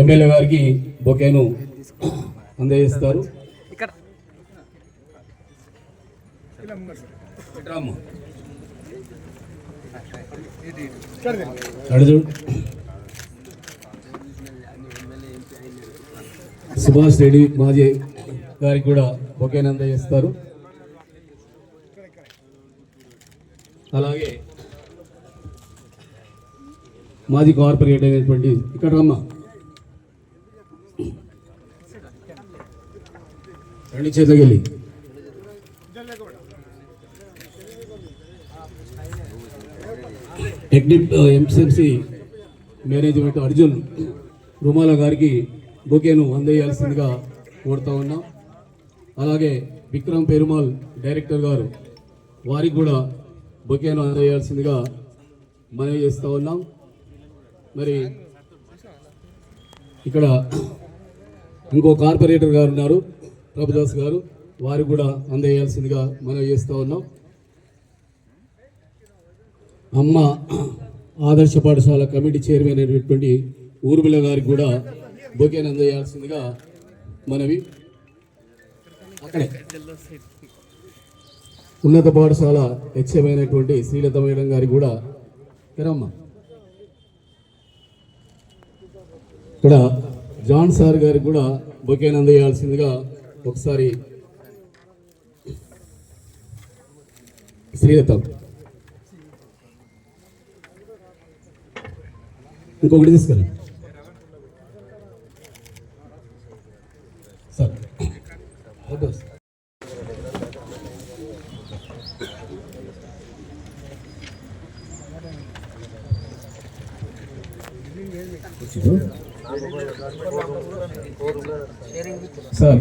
MLA గారికి బొకేను అందజేస్తారు. సుభాష్ రెడ్డి మాజీ గారికి కూడా బొకేను అందజేస్తారు. అలాగే మాజీ కార్పొరేటర్ అయినటువంటి ఇక్కడ రమ్మ రెండు చేతులకెళ్ళి ఎంసీఎంసీ మేనేజ్మెంట్ అర్జున్ రుమాల గారికి బొకేను అందజేయాల్సిందిగా కోరుతా ఉన్నాం. అలాగే విక్రమ్ పెరుమాల్ డైరెక్టర్ గారు వారికి కూడా బొకేను అందజేయాల్సిందిగా మనవి చేస్తూ ఉన్నాం. మరి ఇక్కడ ఇంకో కార్పొరేటర్ గారు ఉన్నారు, ప్రభుదాస్ గారు, వారికి కూడా అందజేయాల్సిందిగా మనవి చేస్తూ ఉన్నాం. అమ్మ ఆదర్శ పాఠశాల కమిటీ చైర్మన్ అయినటువంటి ఊర్మిళ గారికి కూడా బొకేను అందజేయాల్సిందిగా మనవి. అక్కడే ఉన్నత పాఠశాల హెచ్ఎం అయినటువంటి శ్రీలత మేడం గారికి కూడా రమ్మ. ఇక్కడ జాన్ సార్ గారికి కూడా బొకేను అందజేయాల్సిందిగా ఒకసారి శ్రీలత. ఇంకొకటి తీసుకెళ్ళండి సార్. సార్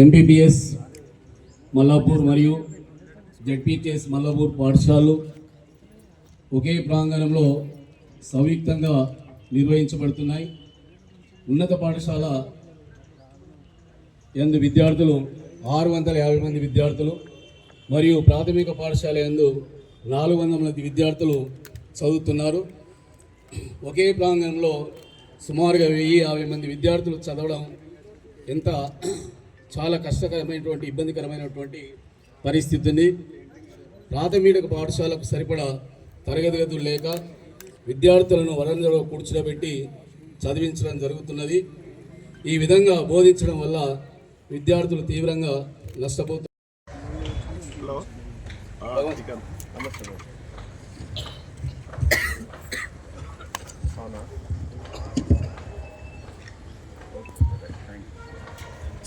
ఎంపీపీఎస్ మల్లాపూర్ మరియు జెడ్పీటీఎస్ మల్లాపూర్ పాఠశాలలు ఒకే ప్రాంగణంలో సంయుక్తంగా నిర్వహించబడుతున్నాయి. ఉన్నత పాఠశాల యందు విద్యార్థులు 650 మంది విద్యార్థులు మరియు ప్రాథమిక పాఠశాల యందు 400 మంది విద్యార్థులు చదువుతున్నారు. ఒకే ప్రాంగణంలో సుమారుగా 1050 మంది విద్యార్థులు చదవడం ఎంత చాలా కష్టకరమైనటువంటి ఇబ్బందికరమైనటువంటి పరిస్థితి ఉంది. ప్రాథమిక పాఠశాలకు సరిపడా తరగతి గదులు లేక విద్యార్థులను వరండాలో కూర్చోబెట్టి చదివించడం జరుగుతున్నది. ఈ విధంగా బోధించడం వల్ల విద్యార్థులు తీవ్రంగా నష్టపోతున్నారు.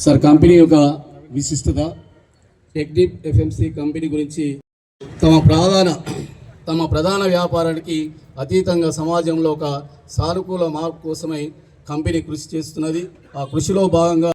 సార్, కంపెనీ యొక్క విశిష్టత, టెక్నిప్ ఎఫ్ఎంసీ కంపెనీ గురించి తమ ప్రధాన వ్యాపారానికి అతీతంగా సమాజంలో ఒక సానుకూల మార్పు కోసమై కంపెనీ కృషి చేస్తున్నది. ఆ కృషిలో భాగంగా